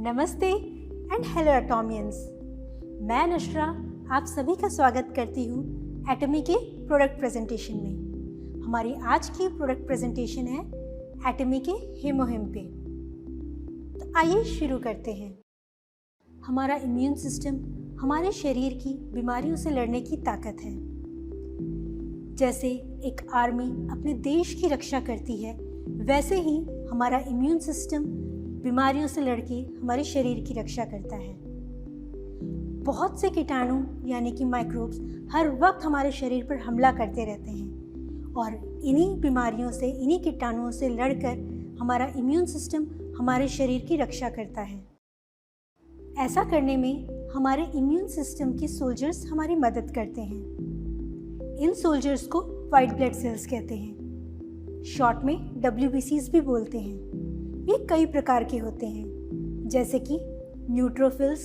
नमस्ते and hello एटॉमियंस। मैं नशरा आप सभी का स्वागत करती हूँ एटमी के प्रोडक्ट प्रेजेंटेशन में। हमारी आज की प्रोडक्ट प्रेजेंटेशन है एटमी के हेमोहिम पे। तो आइए शुरू करते हैं। हमारा इम्यून सिस्टम हमारे शरीर की बीमारियों से लड़ने की ताकत है। जैसे एक आर्मी अपने देश की रक्षा करती है, वैसे ही हमारा इम्यून सिस्टम बीमारियों से लड़के हमारे शरीर की रक्षा करता है। बहुत से कीटाणु यानी कि माइक्रोब्स हर वक्त हमारे शरीर पर हमला करते रहते हैं और इन्हीं बीमारियों से, इन्हीं कीटाणुओं से लड़कर हमारा इम्यून सिस्टम हमारे शरीर की रक्षा करता है। ऐसा करने में हमारे इम्यून सिस्टम के सोल्जर्स हमारी मदद करते हैं। इन सोल्जर्स को वाइट ब्लड सेल्स कहते हैं, शॉर्ट में WBCs भी बोलते हैं। ये कई प्रकार के होते हैं, जैसे कि neutrophils,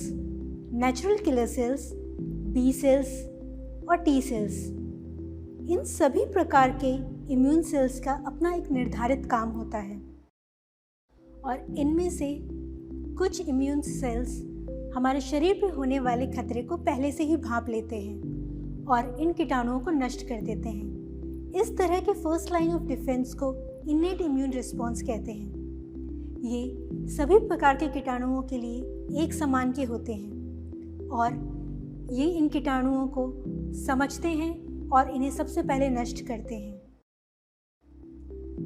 natural killer cells, B cells और टी सेल्स। इन सभी प्रकार के इम्यून सेल्स का अपना एक निर्धारित काम होता है और इनमें से कुछ इम्यून सेल्स हमारे शरीर पर होने वाले खतरे को पहले से ही भांप लेते हैं और इन कीटाणुओं को नष्ट कर देते हैं। इस तरह के फर्स्ट लाइन ऑफ डिफेंस को इनेट इम्यून रिस्पॉन्स कहते हैं। ये सभी प्रकार के कीटाणुओं के लिए एक समान के होते हैं और ये इन कीटाणुओं को समझते हैं और इन्हें सबसे पहले नष्ट करते हैं।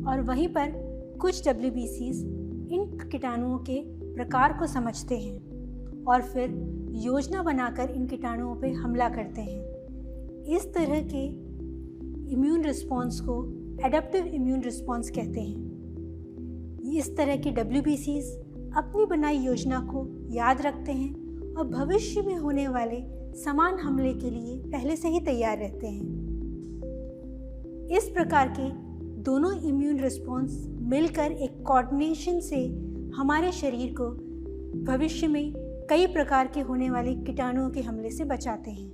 और वहीं पर कुछ WBCs इन कीटाणुओं के प्रकार को समझते हैं और फिर योजना बनाकर इन कीटाणुओं पर हमला करते हैं। इस तरह के इम्यून रिस्पॉन्स को एडेप्टिव इम्यून रिस्पॉन्स कहते हैं। इस तरह के WBCs अपनी बनाई योजना को याद रखते हैं और भविष्य में होने वाले समान हमले के लिए पहले से ही तैयार रहते हैं। इस प्रकार के दोनों इम्यून रिस्पॉन्स मिलकर एक कोऑर्डिनेशन से हमारे शरीर को भविष्य में कई प्रकार के होने वाले कीटाणुओं के हमले से बचाते हैं।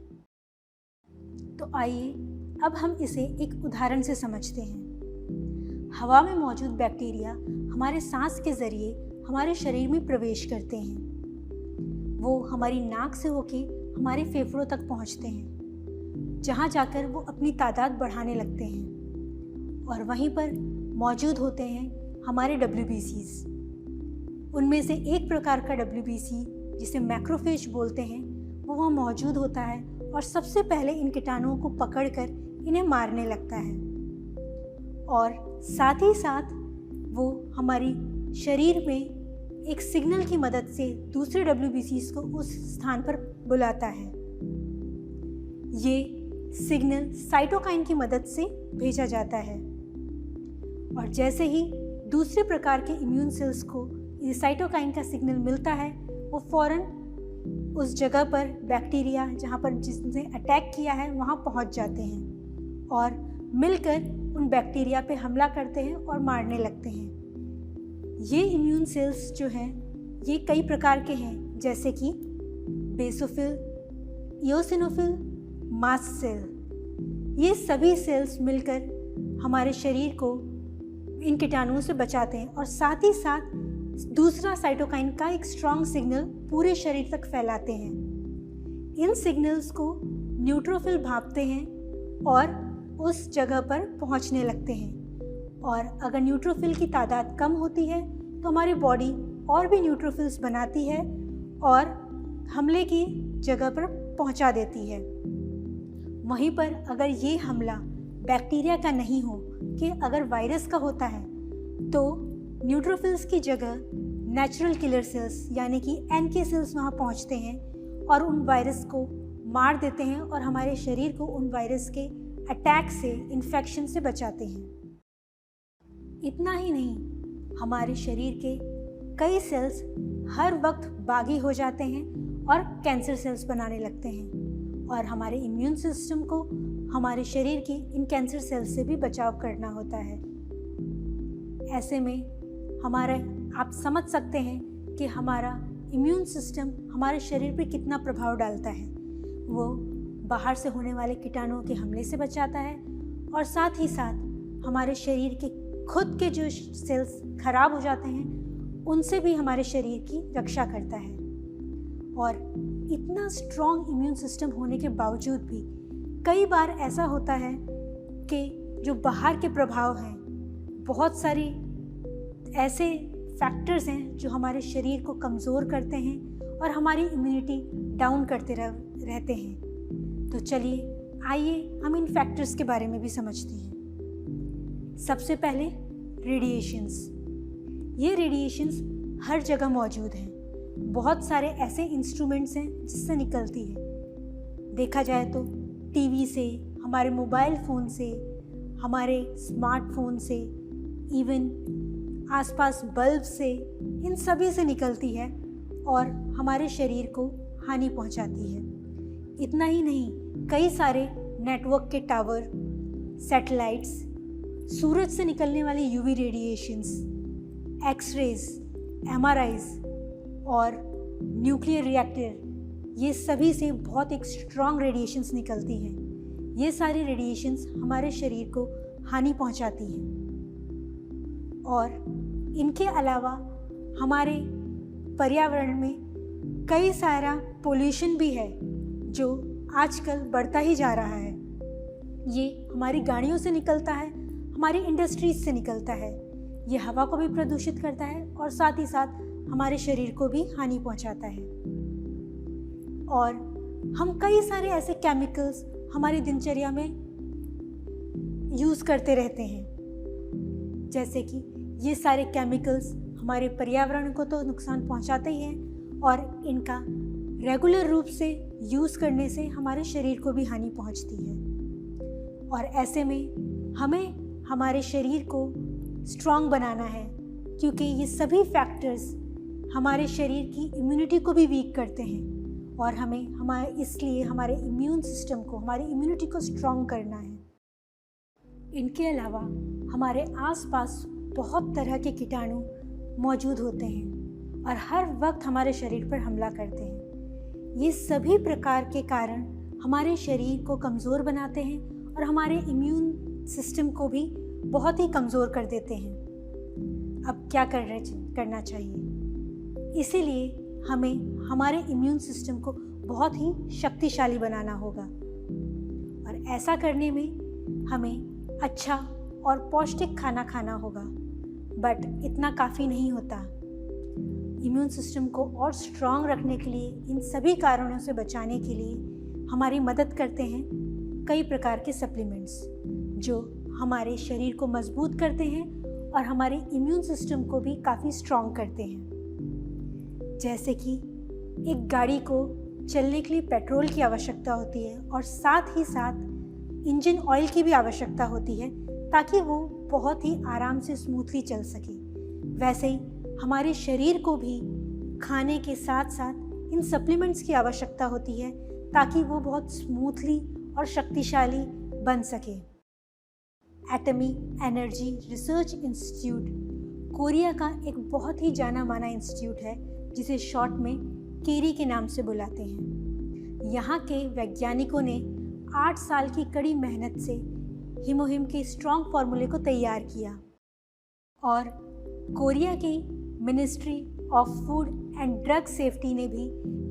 तो आइए अब हम इसे एक उदाहरण से समझते हैं। हवा में मौजूद बैक्टीरिया हमारे सांस के जरिए हमारे शरीर में प्रवेश करते हैं। वो हमारी नाक से होके हमारे फेफड़ों तक पहुंचते हैं, जहां जाकर वो अपनी तादाद बढ़ाने लगते हैं और वहीं पर मौजूद होते हैं हमारे WBCs। उनमें से एक प्रकार का WBC जिसे मैक्रोफेज बोलते हैं, वो वहाँ मौजूद होता है और सबसे पहले इन कीटाणुओं को पकड़कर इन्हें मारने लगता है और साथ ही साथ वो हमारी शरीर में एक सिग्नल की मदद से दूसरे WBCs को उस स्थान पर बुलाता है। ये सिग्नल साइटोकाइन की मदद से भेजा जाता है और जैसे ही दूसरे प्रकार के इम्यून सेल्स को इस साइटोकाइन का सिग्नल मिलता है, वो फौरन उस जगह पर बैक्टीरिया जहाँ पर जिसने अटैक किया है वहाँ पहुँच जाते हैं और मिलकर उन बैक्टीरिया पे हमला करते हैं और मारने लगते हैं। ये इम्यून सेल्स जो हैं ये कई प्रकार के हैं, जैसे कि बेसोफिल, इओसिनोफिल, मास्ट सेल। ये सभी सेल्स मिलकर हमारे शरीर को इन कीटाणुओं से बचाते हैं और साथ ही साथ दूसरा साइटोकाइन का एक स्ट्रॉन्ग सिग्नल पूरे शरीर तक फैलाते हैं। इन सिग्नल्स को न्यूट्रोफिल भांपते हैं और उस जगह पर पहुंचने लगते हैं और अगर न्यूट्रोफिल की तादाद कम होती है तो हमारी बॉडी और भी न्यूट्रोफिल्स बनाती है और हमले की जगह पर पहुंचा देती है। वहीं पर अगर ये हमला बैक्टीरिया का नहीं हो कि अगर वायरस का होता है तो न्यूट्रोफिल्स की जगह नेचुरल किलर सेल्स यानी कि NK सेल्स वहाँ पहुँचते हैं और उन वायरस को मार देते हैं और हमारे शरीर को उन वायरस के अटैक से, इन्फेक्शन से बचाते हैं। इतना ही नहीं, हमारे शरीर के कई सेल्स हर वक्त बागी हो जाते हैं और कैंसर सेल्स बनाने लगते हैं और हमारे इम्यून सिस्टम को हमारे शरीर की इन कैंसर सेल्स से भी बचाव करना होता है। ऐसे में आप समझ सकते हैं कि हमारा इम्यून सिस्टम हमारे शरीर पर कितना प्रभाव डालता है। वो बाहर से होने वाले कीटाणुओं के हमले से बचाता है और साथ ही साथ हमारे शरीर के खुद के जो सेल्स खराब हो जाते हैं उनसे भी हमारे शरीर की रक्षा करता है। और इतना स्ट्रॉन्ग इम्यून सिस्टम होने के बावजूद भी कई बार ऐसा होता है कि जो बाहर के प्रभाव हैं, बहुत सारे ऐसे फैक्टर्स हैं जो हमारे शरीर को कमज़ोर करते हैं और हमारी इम्यूनिटी डाउन करते रहते हैं। तो चलिए आइए हम इन फैक्टर्स के बारे में भी समझते हैं। सबसे पहले रेडिएशंस। ये रेडिएशंस हर जगह मौजूद हैं। बहुत सारे ऐसे इंस्ट्रूमेंट्स हैं जिससे निकलती है। देखा जाए तो टीवी से, हमारे मोबाइल फ़ोन से, हमारे स्मार्टफोन से, इवन आसपास बल्ब से, इन सभी से निकलती है और हमारे शरीर को हानि पहुंचाती है। इतना ही नहीं, कई सारे नेटवर्क के टावर, सैटेलाइट्स, सूरज से निकलने वाले यूवी रेडिएशंस, एक्सरेज, एमआरआईज और न्यूक्लियर रिएक्टर, ये सभी से बहुत एक स्ट्रॉन्ग रेडिएशंस निकलती हैं। ये सारी रेडिएशंस हमारे शरीर को हानि पहुंचाती हैं। और इनके अलावा हमारे पर्यावरण में कई सारा पोल्यूशन भी है जो आजकल बढ़ता ही जा रहा है। ये हमारी गाड़ियों से निकलता है, हमारी इंडस्ट्रीज से निकलता है। ये हवा को भी प्रदूषित करता है और साथ ही साथ हमारे शरीर को भी हानि पहुंचाता है। और हम कई सारे ऐसे केमिकल्स हमारी दिनचर्या में यूज़ करते रहते हैं, जैसे कि ये सारे केमिकल्स हमारे पर्यावरण को तो नुकसान पहुंचाते ही हैं और इनका रेगुलर रूप से यूज़ करने से हमारे शरीर को भी हानि पहुंचती है। और ऐसे में हमें हमारे शरीर को स्ट्रॉन्ग बनाना है, क्योंकि ये सभी फैक्टर्स हमारे शरीर की इम्यूनिटी को भी वीक करते हैं और इसलिए हमारे इम्यून सिस्टम को, हमारी इम्यूनिटी को स्ट्रॉन्ग करना है। इनके अलावा हमारे आसपास बहुत तरह के कीटाणु मौजूद होते हैं और हर वक्त हमारे शरीर पर हमला करते हैं। ये सभी प्रकार के कारण हमारे शरीर को कमज़ोर बनाते हैं और हमारे इम्यून सिस्टम को भी बहुत ही कमज़ोर कर देते हैं। अब क्या करना चाहिए? इसीलिए हमें हमारे इम्यून सिस्टम को बहुत ही शक्तिशाली बनाना होगा और ऐसा करने में हमें अच्छा और पौष्टिक खाना खाना होगा। बट इतना काफ़ी नहीं होता। इम्यून सिस्टम को और स्ट्रॉन्ग रखने के लिए, इन सभी कारणों से बचाने के लिए हमारी मदद करते हैं कई प्रकार के सप्लीमेंट्स जो हमारे शरीर को मजबूत करते हैं और हमारे इम्यून सिस्टम को भी काफ़ी स्ट्रॉन्ग करते हैं। जैसे कि एक गाड़ी को चलने के लिए पेट्रोल की आवश्यकता होती है और साथ ही साथ इंजन ऑयल की भी आवश्यकता होती है ताकि वो बहुत ही आराम से स्मूथली चल सके। वैसे ही हमारे शरीर को भी खाने के साथ साथ इन सप्लीमेंट्स की आवश्यकता होती है ताकि वो बहुत स्मूथली और शक्तिशाली बन सके। एटमी एनर्जी रिसर्च इंस्टीट्यूट कोरिया का एक बहुत ही जाना माना इंस्टीट्यूट है जिसे शॉर्ट में केरी के नाम से बुलाते हैं। यहाँ के वैज्ञानिकों ने 8 साल की कड़ी मेहनत से हीमोहिम के स्ट्रॉन्ग फार्मूले को तैयार किया और कोरिया की ministry of food and drug safety ने भी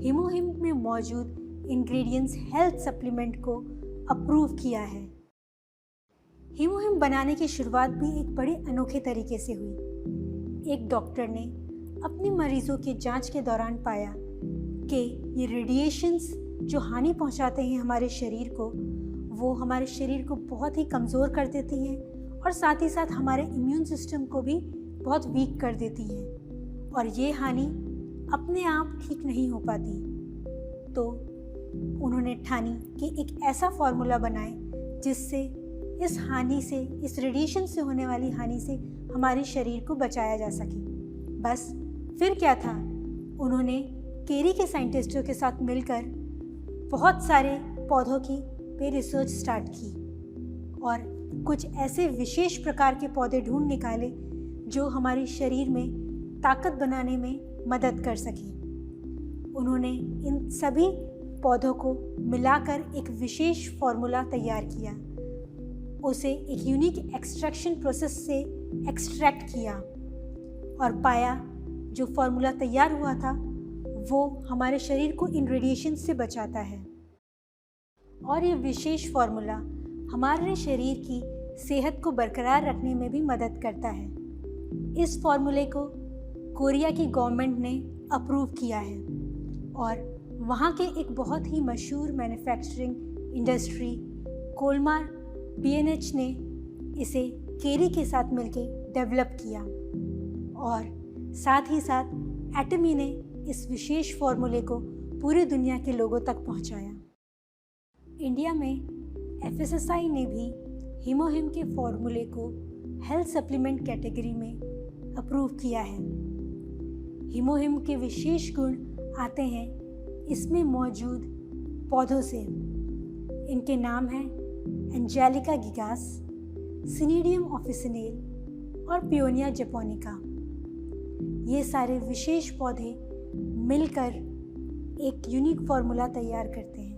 हीमोहिम में मौजूद इंग्रेडिएंट्स हेल्थ सप्लीमेंट को अप्रूव किया है। हीमोहिम बनाने की शुरुआत भी एक बड़े अनोखे तरीके से हुई। एक डॉक्टर ने अपने मरीजों के जांच के दौरान पाया कि ये रेडिएशंस जो हानि पहुंचाते हैं हमारे शरीर को, वो हमारे शरीर को बहुत ही कमज़ोर कर देती हैं और साथ ही साथ हमारे इम्यून सिस्टम को भी बहुत वीक कर देती हैं और ये हानि अपने आप ठीक नहीं हो पाती। तो उन्होंने ठानी कि एक ऐसा फार्मूला बनाए जिससे इस हानि से, इस रेडिएशन से होने वाली हानि से हमारे शरीर को बचाया जा सके। बस फिर क्या था, उन्होंने केरी के साइंटिस्टों के साथ मिलकर बहुत सारे पौधों की पे रिसर्च स्टार्ट की और कुछ ऐसे विशेष प्रकार के पौधे ढूंढ निकाले जो हमारे शरीर में ताकत बनाने में मदद कर सके। उन्होंने इन सभी पौधों को मिलाकर एक विशेष फार्मूला तैयार किया, उसे एक यूनिक एक्सट्रैक्शन प्रोसेस से एक्सट्रैक्ट किया और पाया जो फार्मूला तैयार हुआ था वो हमारे शरीर को इन रेडिएशन से बचाता है और ये विशेष फार्मूला हमारे शरीर की सेहत को बरकरार रखने में भी मदद करता है। इस फार्मूले को कोरिया की गवर्नमेंट ने अप्रूव किया है और वहाँ के एक बहुत ही मशहूर मैन्युफैक्चरिंग इंडस्ट्री कोलमार B&H ने इसे केरी के साथ मिलकर डेवलप किया और साथ ही साथ एटमी ने इस विशेष फार्मूले को पूरी दुनिया के लोगों तक पहुंचाया। इंडिया में FSSAI ने भी हीमोहिम के फार्मूले को हेल्थ सप्लीमेंट कैटेगरी में अप्रूव किया है। हीमोहिम के विशेष गुण आते हैं इसमें मौजूद पौधों से। इनके नाम हैं एंजेलिका गिगास, सिनीडियम ऑफिसिनेल और पियोनिया जपोनिका। ये सारे विशेष पौधे मिलकर एक यूनिक फार्मूला तैयार करते हैं।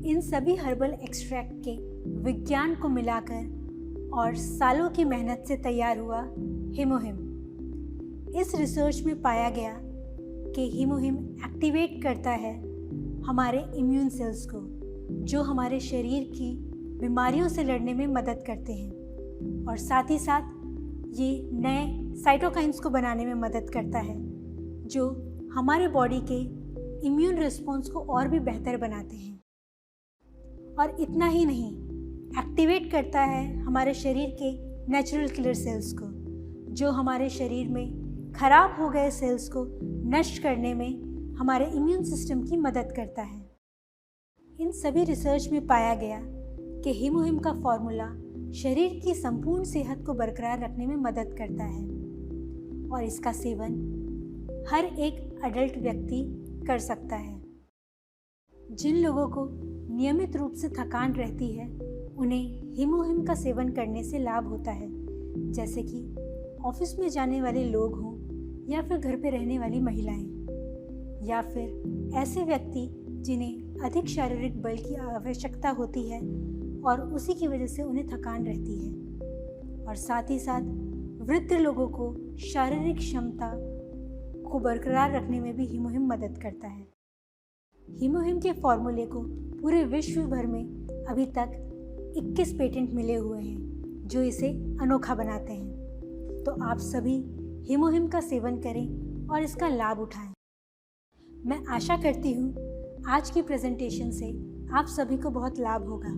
इन सभी हर्बल एक्सट्रैक्ट के विज्ञान को मिलाकर और सालों की मेहनत से तैयार हुआ हीमोहिम। इस रिसर्च में पाया गया कि हीमोहिम एक्टिवेट करता है हमारे इम्यून सेल्स को, जो हमारे शरीर की बीमारियों से लड़ने में मदद करते हैं और साथ ही साथ ये नए साइटोकाइन्स को बनाने में मदद करता है जो हमारे बॉडी के इम्यून रिस्पॉन्स को और भी बेहतर बनाते हैं। और इतना ही नहीं, एक्टिवेट करता है हमारे शरीर के नेचुरल किलर सेल्स को, जो हमारे शरीर में खराब हो गए सेल्स को नष्ट करने में हमारे इम्यून सिस्टम की मदद करता है। इन सभी रिसर्च में पाया गया कि हीमोहिम का फार्मूला शरीर की संपूर्ण सेहत को बरकरार रखने में मदद करता है और इसका सेवन हर एक अडल्ट व्यक्ति कर सकता है। जिन लोगों को नियमित रूप से थकान रहती है उन्हें हीमोहिम का सेवन करने से लाभ होता है, जैसे कि ऑफिस में जाने वाले लोग हों या फिर घर पे रहने वाली महिलाएं या फिर ऐसे व्यक्ति जिन्हें अधिक शारीरिक बल की आवश्यकता होती है और उसी की वजह से उन्हें थकान रहती है। और साथ ही साथ वृद्ध लोगों को शारीरिक क्षमता को बरकरार रखने में भी हीमोहिम मदद करता है। हीमोहिम के फार्मूले को पूरे विश्व भर में अभी तक 21 पेटेंट मिले हुए हैं जो इसे अनोखा बनाते हैं। तो आप सभी हीमोहिम का सेवन करें और इसका लाभ उठाएं। मैं आशा करती हूँ आज की प्रेजेंटेशन से आप सभी को बहुत लाभ होगा।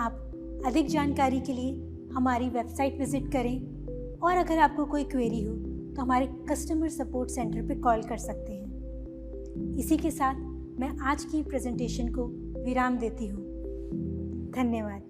आप अधिक जानकारी के लिए हमारी वेबसाइट विजिट करें और अगर आपको कोई क्वेरी हो तो हमारे कस्टमर सपोर्ट सेंटर पर कॉल कर सकते हैं। इसी के साथ मैं आज की प्रेजेंटेशन को विराम देती हूँ। धन्यवाद।